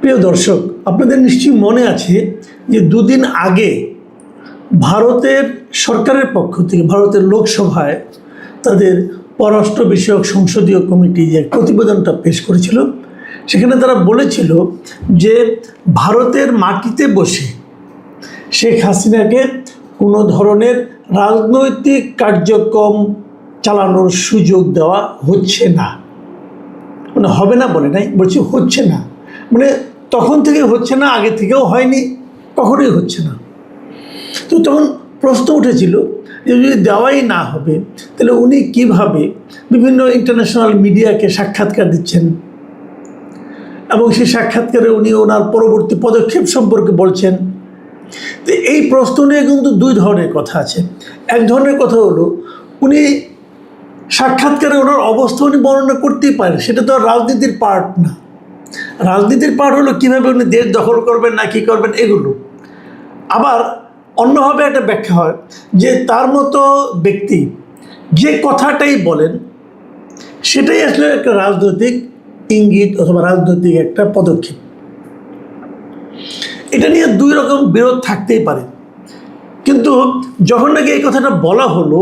প্রিয় দর্শক, আপনাদের নিশ্চয়ই মনে আছে যে দুদিন আগে ভারতের সরকারের পক্ষ থেকে ভারতের লোকসভায় তাদের পররাষ্ট্র বিষয়ক সংসদীয় কমিটি যে প্রতিবেদনটা পেশ করেছিল, সেখানে তারা বলেছিল যে ভারতের মাটিতে বসে শেখ হাসিনাকে কোনো ধরনের রাজনৈতিক কার্যক্রম চালানোর সুযোগ দেওয়া হচ্ছে না। মানে হবে না বলে নাই, বলছি হচ্ছে না, মানে তখন থেকে হচ্ছে না, আগে থেকেও হয়নি, কখনোই হচ্ছে না। তো তখন প্রশ্ন উঠেছিল যে যদি দেওয়াই না হবে তাহলে উনি কিভাবে বিভিন্ন ইন্টারন্যাশনাল মিডিয়াকে সাক্ষাৎকার দিচ্ছেন এবং সেই সাক্ষাৎকারে উনি ওনার পরবর্তী পদক্ষেপ সম্পর্কে বলছেন। তো এই প্রশ্ন নিয়ে কিন্তু দুই ধরনের কথা আছে। এক ধরনের কথা হলো উনি সাক্ষাৎকারে ওনার অবস্থা উনি বর্ণনা করতেই পারেন, সেটা তো আর রাজনীতির পার্ট না। রাজনীতির পার্ট হলো কীভাবে উনি দেশ দখল করবেন না কী করবেন এগুলো। আবার অন্যভাবে একটা ব্যাখ্যা হয় যে তার মতো ব্যক্তি যে কথাটাই বলেন সেটাই আসলে একটা রাজনৈতিক ইঙ্গিত অথবা রাজনৈতিক একটা পদক্ষেপ। এটা নিয়ে দুই রকম বিরোধ থাকতেই পারে, কিন্তু যখন নাকি এই কথাটা বলা হলো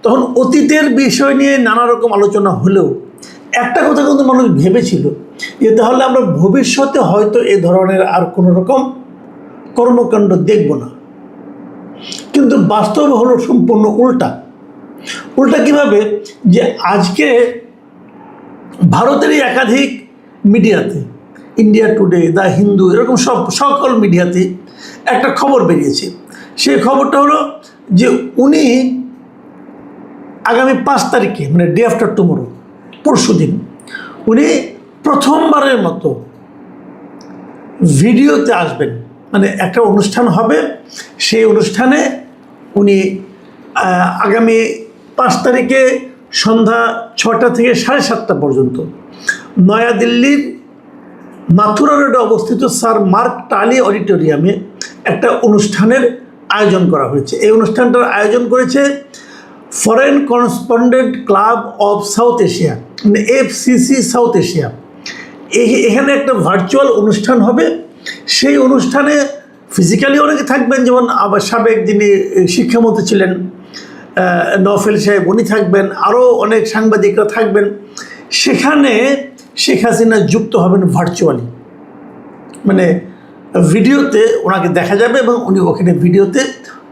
তখন অতীতের বিষয় নিয়ে নানা রকম আলোচনা হলেও একটা কথা কিন্তু মানুষ ভেবেছিল যে তাহলে আমরা ভবিষ্যতে হয়তো এ ধরনের আর কোনো রকম কর্মকাণ্ড দেখব না। কিন্তু বাস্তব হলো সম্পূর্ণ উল্টা। কিভাবে? যে আজকে ভারতেরই একাধিক মিডিয়াতে, ইন্ডিয়া টুডে, দ্য হিন্দু, এরকম সকল মিডিয়াতে একটা খবর বেরিয়েছে। সেই খবরটা হলো যে উনি আগামী 5 তারিখে, মানে ডে আফটার টুমোরো, পরশু দিন, উনি প্রথমবারের মতো ভিডিওতে আসবেন। মানে একটা অনুষ্ঠান হবে, সেই অনুষ্ঠানে উনি আগামী 5 তারিখে সন্ধ্যা 6টা থেকে 7:30 পর্যন্ত নয়াদিল্লির মাথুরা রোডে অবস্থিত স্যার মার্ক টালি অডিটোরিয়ামে একটা অনুষ্ঠানের আয়োজন করা হয়েছে। এই অনুষ্ঠানটার আয়োজন করেছে foreign correspondent club of south Asia, মানে FCC সাউথ এশিয়া। এখানে একটা ভার্চুয়াল অনুষ্ঠান হবে। সেই অনুষ্ঠানে ফিজিক্যালি অনেকে থাকবেন, যেমন আবার সাবেক যিনি শিক্ষামন্ত্রী ছিলেন নওফেল সাহেব, উনি থাকবেন, আরও অনেক সাংবাদিকরা থাকবেন। সেখানে শেখ হাসিনা যুক্ত হবেন ভার্চুয়ালি, মানে ভিডিওতে ওনাকে দেখা যাবে এবং উনি ওখানে ভিডিওতে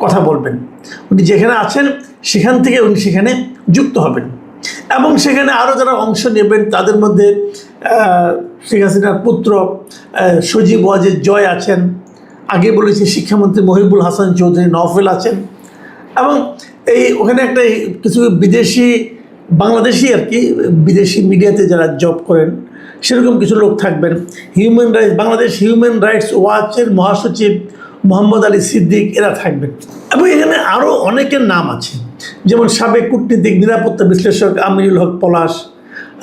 কথা বলবেন। উনি যেখানে আছেন সেখান থেকে উনি সেখানে যুক্ত হবেন এবং সেখানে আরও যারা অংশ নেবেন তাদের মধ্যে শেখ হাসিনার পুত্র সজীব ওয়াজেদ জয় আছেন, আগে বলেছি শিক্ষামন্ত্রী মহিবুল হাসান চৌধুরী নওফেল আছেন, এবং ওখানে একটা কিছু বিদেশি বাংলাদেশি আর কি বিদেশি মিডিয়াতে যারা জব করেন সেরকম কিছু লোক থাকবেন। বাংলাদেশ হিউম্যান রাইটস ওয়াচের মহাসচিব মোহাম্মদ আলী সিদ্দিক, এরা থাকবেন। এবং এখানে আরও অনেকের নাম আছে, যেমন সাবেক কূটনীতিক নিরাপত্তা বিশ্লেষক আমিনুল হক পলাশ,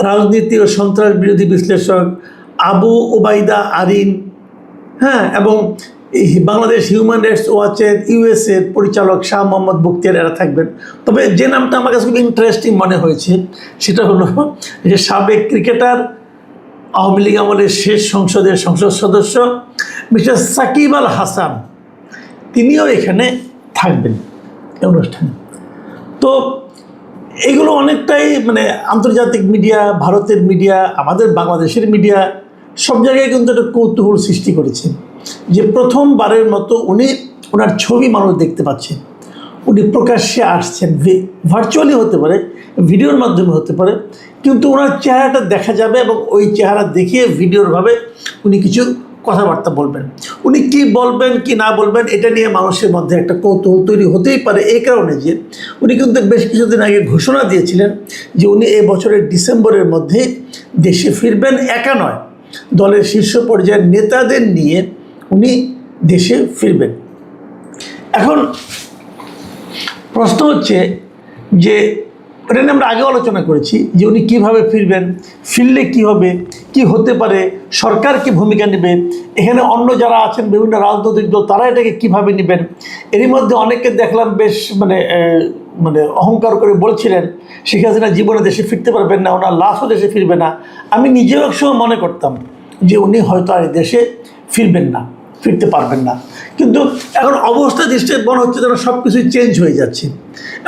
রাজনীতি ও সন্ত্রাস বিরোধী বিশ্লেষক আবু ওবায়দা আরিন, হ্যাঁ, এবং এই বাংলাদেশ হিউম্যান রাইটস ওয়াচের USA-র পরিচালক শাহ মোহাম্মদ বখতিয়ার, এরা থাকবেন। তবে যে নামটা আমার কাছে খুব ইন্টারেস্টিং মনে হয়েছে সেটা হলো যে সাবেক ক্রিকেটার, আওয়ামী লীগ আমলের শেষ সংসদের সংসদ সদস্য মিস্টার সাকিব আল হাসান, তিনিও এখানে থাকবেন এই অনুষ্ঠানে। তো এগুলো অনেকটাই মানে আন্তর্জাতিক মিডিয়া, ভারতের মিডিয়া, আমাদের বাংলাদেশের মিডিয়া, সব জায়গায় কিন্তু একটা কৌতূহল সৃষ্টি করেছে যে প্রথমবারের মতো উনি ওনার ছবি মানুষ দেখতে পাচ্ছে, উনি প্রকাশ্যে আসছেন। ভার্চুয়ালি হতে পারে, ভিডিওর মাধ্যমে হতে পারে, কিন্তু ওনার চেহারাটা দেখা যাবে এবং ওই চেহারা দেখিয়ে ভিডিওরভাবে উনি কিছু কথাবার্তা বলবেন। উনি কি বলবেন কি না বলবেন এটা নিয়ে মানুষের মধ্যে একটা কৌতূহল তৈরি হতেই পারে, এই কারণে যে উনি কিন্তু বেশ কিছুদিন আগে ঘোষণা দিয়েছিলেন যে উনি এই বছরের ডিসেম্বরের মধ্যে দেশে ফিরবেন। একা নয়, দলের শীর্ষ পর্যায়ের নেতাদের নিয়ে উনি দেশে ফিরবেন। এখন প্রশ্ন হচ্ছে যে এটা নিয়ে আমরা আগে আলোচনা করেছি যে উনি কীভাবে ফিরবেন, ফিরলে কী হবে, কি হতে পারে, সরকার কি ভূমিকা নেবে, এখানে অন্য যারা আছেন বিভিন্ন রাজনৈতিক দল তারা এটাকে কীভাবে নেবেন। এরই মধ্যে অনেককে দেখলাম বেশ মানে অহংকার করে বলছিলেন শেখ হাসিনা জীবনে দেশে ফিরতে পারবেন না, ওনার লাশও দেশে ফিরবে না। আমি নিজেও একসময় মনে করতাম যে উনি হয়তো আর দেশে ফিরবেন না, ফিরতে পারবেন না। কিন্তু এখন অবস্থা দৃষ্টিতে মনে হচ্ছে যেন সব কিছুই চেঞ্জ হয়ে যাচ্ছে।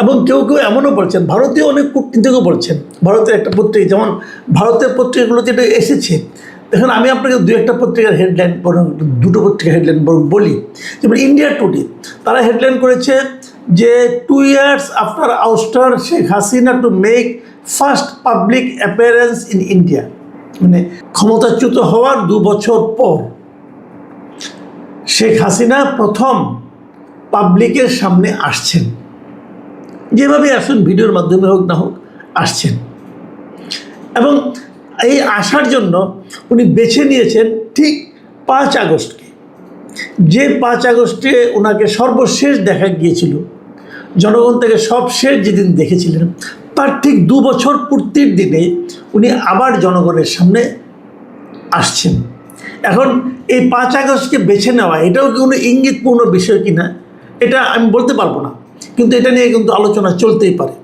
এবং কেউ কেউ এমনও বলছেন, ভারতীয় অনেক কূটনীতিকও বলছেন, ভারতের একটা পত্রিকা, যেমন ভারতের পত্রিকাগুলো যেটা এসেছে, দেখুন আমি আপনাকে দু একটা পত্রিকার হেডলাইন বরং দুটো পত্রিকার হেডলাইন বরং বলি। যেমন ইন্ডিয়া টুডে, তারা হেডলাইন করেছে যে 2 years after ouster Sheikh Hasina to make first public appearance in India, মানে ক্ষমতাচ্যুত হওয়ার 2 বছর পর শেখ হাসিনা প্রথম পাবলিকের সামনে আসছেন। যেভাবে আসুন, ভিডিওর মাধ্যমে হোক না হোক, আসছেন। এবং এই আসার জন্য উনি বেছে নিয়েছেন ঠিক 5 আগস্টকে, যে 5 আগস্টে ওনাকে সর্বশেষ দেখা গিয়েছিল, জনগণ থেকে সবশেষ যেদিন দেখেছিলেন, তার ঠিক 2 বছর পূর্তির দিনে উনি আবার জনগণের সামনে আসছেন। এখন এই 5 আগস্টকে বেছে নেওয়া, এটাও কি কোনো ইঙ্গিতপূর্ণ বিষয় কিনা এটা আমি বলতে পারবো না, কিন্তু এটা নিয়ে কিন্তু আলোচনা চলতেই পারে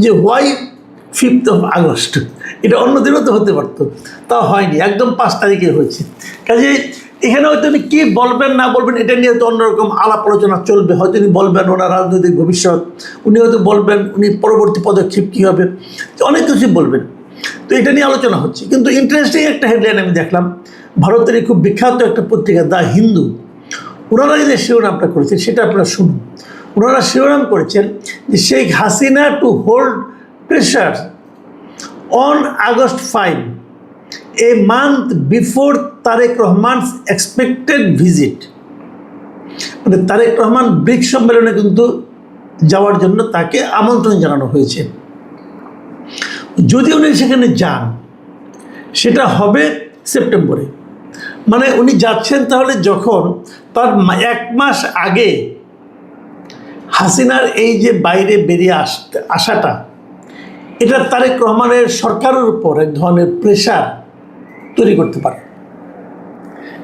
যে হোয়াই 5 আগস্ট, এটা অন্য দিনও তো হতে পারতো, তাও হয়নি, একদম 5 তারিখে হয়েছে। কাজে এখানে হয়তো উনি কী বলবেন না বলবেন এটা নিয়ে তো অন্যরকম আলাপ আলোচনা চলবে। হয়তো উনি বলবেন ওনার রাজনৈতিক ভবিষ্যৎ, উনি হয়তো বলবেন উনি পরবর্তী পদক্ষেপ কী হবে, অনেক কিছু বলবেন। তো এটা নিয়ে আলোচনা হচ্ছে। কিন্তু ইন্টারেস্টিং একটা হেডলাইন আমি দেখলাম, ভারতের খুব বিখ্যাত একটা পত্রিকা দ্য হিন্দু, ওনারা যে শিরোনামটা করেছেন সেটা আপনারা শুনুন। ওনারা শিরোনাম করেছেন যে Sheikh Hasina to hold pressure on August 5, a month before Tarique Rahman's expected visit. মানে তারেক রহমান ব্রিক্স সম্মেলনে কিন্তু যাওয়ার জন্য তাকে আমন্ত্রণ জানানো হয়েছে। যদি উনি সেখানে যান, সেটা হবে সেপ্টেম্বরে। মানে উনি যাচ্ছেন তাহলে যখন তার 1 মাস আগে হাসিনার এই যে বাইরে বেরিয়ে আসাটা, এটা তারেক রহমানের সরকারের উপর এক ধরনের প্রেশার তৈরি করতে পারে।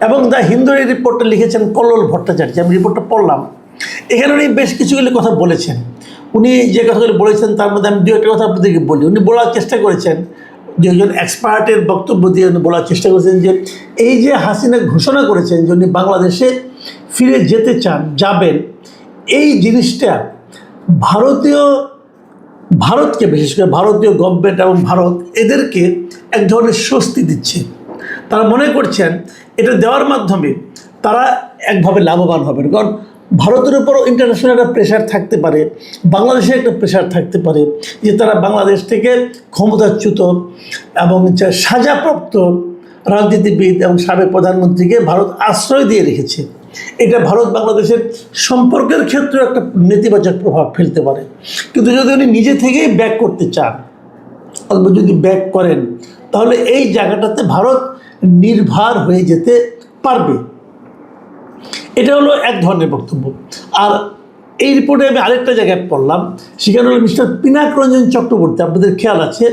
এবং দ্য হিন্দুর এই রিপোর্টটা লিখেছেন কল্লোল ভট্টাচার্য, আমি রিপোর্টটা পড়লাম। এখানে উনি বেশ কিছুগুলি কথা বলেছেন। উনি যে কথাগুলি বলেছেন তার মধ্যে আমি 2-1টা কথা আপনাদেরকে বলি। উনি বলার চেষ্টা করেছেন, যে একজন এক্সপার্টের বক্তব্য দিয়ে উনি বলার চেষ্টা করেছেন যে এই যে হাসিনা ঘোষণা করেছেন যে উনি বাংলাদেশে ফিরে যেতে চান, যাবেন, এই জিনিসটা ভারতকে, বিশেষ করে ভারতীয় গভর্নমেন্ট এবং ভারত এদেরকে এক ধরনের স্বস্তি দিচ্ছে। তারা মনে করছেন এটা দেওয়ার মাধ্যমে তারা একভাবে লাভবান হবেন। কারণ ভারতের উপরও ইন্টারন্যাশনাল একটা প্রেশার থাকতে পারে, বাংলাদেশে একটা প্রেশার থাকতে পারে যে তারা বাংলাদেশ থেকে ক্ষমতাচ্যুত এবং সাজাপ্রাপ্ত রাজনীতিবিদ এবং সাবেক প্রধানমন্ত্রীকে ভারত আশ্রয় দিয়ে রেখেছে। এটা ভারত বাংলাদেশের সম্পর্কের ক্ষেত্রে একটা নেতিবাচক প্রভাব ফেলতে পারে। কিন্তু যদি উনি নিজে থেকেই ব্যাক করতে চান, অথবা যদি ব্যাক করেন, তাহলে এই জায়গাটাতে ভারত নির্ভর হয়ে যেতে পারবে। এটা হলো এক ধরনের বক্তব্য। আর এই রিপোর্টে আমি আরেকটা জায়গায় পড়লাম, সেখানে হলো মিস্টার পিনাক রঞ্জন চক্রবর্তী, আপনাদের খেয়াল আছে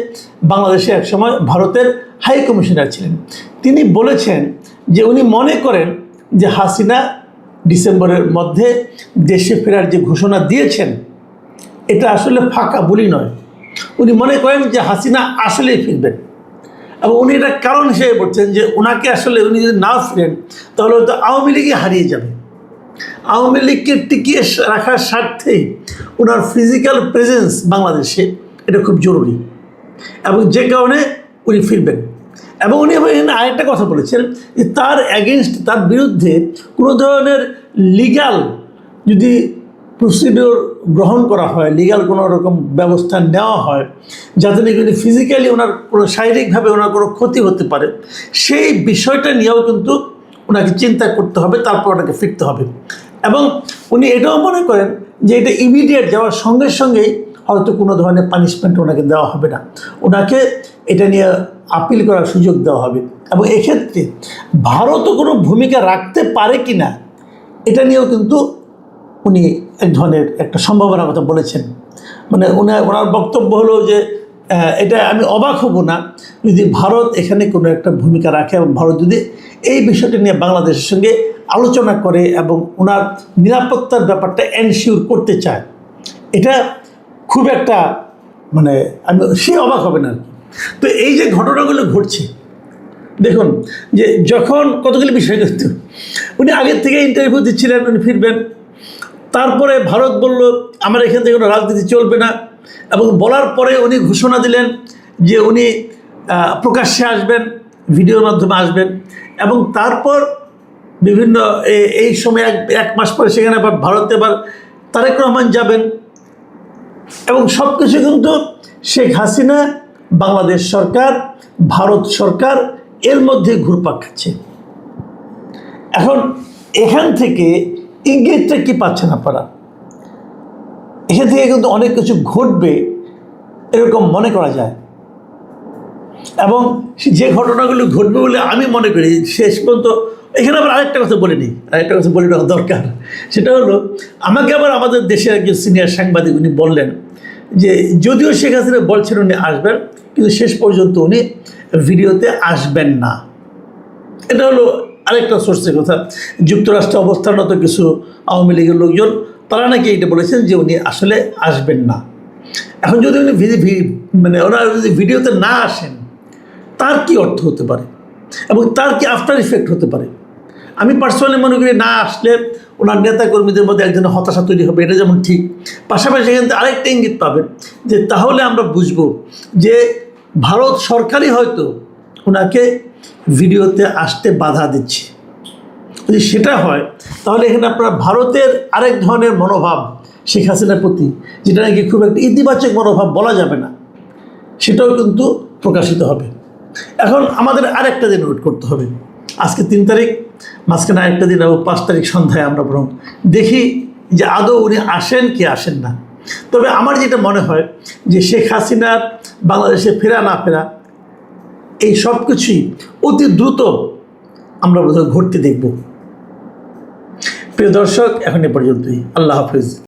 বাংলাদেশে একসময় ভারতের হাই কমিশনার ছিলেন। তিনি বলেছেন যে উনি মনে করেন যে হাসিনা ডিসেম্বরের মধ্যে দেশে ফেরার যে ঘোষণা দিয়েছেন, এটা আসলে ফাঁকা বলি নয়। উনি মনে করেন যে হাসিনা আসলেই ফিরবেন। এবং উনি এটা কারণ হিসেবে বলছেন যে ওনাকে আসলে উনি যদি না ফিরেন তাহলে হয়তো আওয়ামী লীগই হারিয়ে যাবে। আওয়ামী লীগকে টিকিয়ে রাখার স্বার্থেই ওনার ফিজিক্যাল প্রেজেন্স বাংলাদেশে এটা খুব জরুরি, এবং যে কারণে উনি ফিরবেন। এবং উনি আরেকটা কথা বলেছেন যে তার অ্যাগেনস্ট, তার বিরুদ্ধে কোনো ধরনের লিগ্যাল যদি প্রসিডিওর গ্রহণ করা হয়, লিগ্যাল কোনো রকম ব্যবস্থা নেওয়া হয় যাতে নাকি ফিজিক্যালি ওনার কোনো শারীরিকভাবে ওনার কোনো ক্ষতি হতে পারে, সেই বিষয়টা নিয়েও কিন্তু ওনাকে চিন্তা করতে হবে, তারপর ওনাকে ফিরতে হবে। এবং উনি এটাও মনে করেন যে এটা ইমিডিয়েট যাওয়ার সঙ্গে সঙ্গেই হয়তো কোনো ধরনের পানিশমেন্ট ওনাকে দেওয়া হবে না, ওনাকে এটা নিয়ে আপিল করার সুযোগ দেওয়া হবে। এবং এক্ষেত্রে ভারতও কোনো ভূমিকা রাখতে পারে কি না এটা নিয়েও কিন্তু উনি এক ধরনের একটা সম্ভাবনার কথা বলেছেন। মানে ওনার বক্তব্য হলো যে এটা আমি অবাক হব না যদি ভারত এখানে কোনো একটা ভূমিকা রাখে, এবং ভারত যদি এই বিষয়টি নিয়ে বাংলাদেশের সঙ্গে আলোচনা করে এবং ওনার নিরাপত্তার ব্যাপারটা এনশিওর করতে চায়। এটা খুব একটা মানে সে অবাক হবে না আর কি। তো এই যে ঘটনাগুলো ঘটছে, দেখুন যে যখন কতগুলি বিষয় কিন্তু উনি আগের থেকে ইন্টারভিউ দিচ্ছিলেন, উনি ফিরবেন, তারপরে ভারত বলল আমার এখান থেকে কোনো রাজনীতি চলবে না, এবং বলার পরে উনি ঘোষণা দিলেন যে উনি প্রকাশ্যে আসবেন, ভিডিওর মাধ্যমে আসবেন, এবং তারপর বিভিন্ন এই সময় এক মাস পরে সেখানে আবার ভারতে আবার তারেক রহমান যাবেন, এবং সব কিছু কিন্তু শেখ হাসিনা, বাংলাদেশ সরকার, ভারত সরকার এর মধ্যে ঘুরপাক খাচ্ছে। এখন এখান থেকে ইঙ্গিতটা কি পাচ্ছেন আপনারা? এখান থেকে কিন্তু অনেক কিছু ঘটবে এরকম মনে করা যায়, এবং যে ঘটনাগুলো ঘটবে বলে আমি মনে করি শেষ পর্যন্ত। এখানে আবার আরেকটা কথা বলে নিই, আরেকটা কথা বলে নেওয়া দরকার। সেটা হলো, আমাকে আবার আমাদের দেশের একজন সিনিয়র সাংবাদিক উনি বললেন যে যদিও শেখ হাসিনা বলছেন উনি আসবেন, কিন্তু শেষ পর্যন্ত উনি ভিডিওতে আসবেন না। এটা হলো আরেকটা সোর্সের কথা। যুক্তরাষ্ট্রে অবস্থানরত কিছু আওয়ামী লীগের লোকজন তারা নাকি এটা বলেছেন যে উনি আসলে আসবেন না। এখন যদি উনি মানে ওনারা যদি ভিডিওতে না আসেন, তার কি অর্থ হতে পারে এবং তার কি আফটার ইফেক্ট হতে পারে? আমি পার্সোনালি মনে করি না আসলে ওনার নেতাকর্মীদের মধ্যে একজনের হতাশা তৈরি হবে, এটা যেমন ঠিক, পাশাপাশি এখান থেকে আরেকটা ইঙ্গিত পাবেন যে তাহলে আমরা বুঝবো যে ভারত সরকারই হয়তো ওনাকে ভিডিওতে আসতে বাধা দিচ্ছে। যদি সেটা হয় তাহলে এখানে আপনার ভারতের আরেক ধরনের মনোভাব শেখ হাসিনার প্রতি, যেটা নাকি খুব একটা ইতিবাচক মনোভাব বলা যাবে না, সেটাও কিন্তু প্রকাশিত হবে। এখন আমাদের আরেকটা দিন ওয়েট করতে হবে। আজকে 3 তারিখ, মাঝখানে আরেকটা দিন এবং 5 তারিখ সন্ধ্যায় আমরা বরং দেখি যে আদৌ উনি আসেন কি আসেন না। তবে আমার যেটা মনে হয় যে শেখ হাসিনার বাংলাদেশে ফেরা না ফেরা এই সব কিছুই অতি দ্রুত আমরা বোধহয় ঘটতে দেখব। প্রিয় দর্শক, এখন এ পর্যন্তই। আল্লাহ হাফিজ।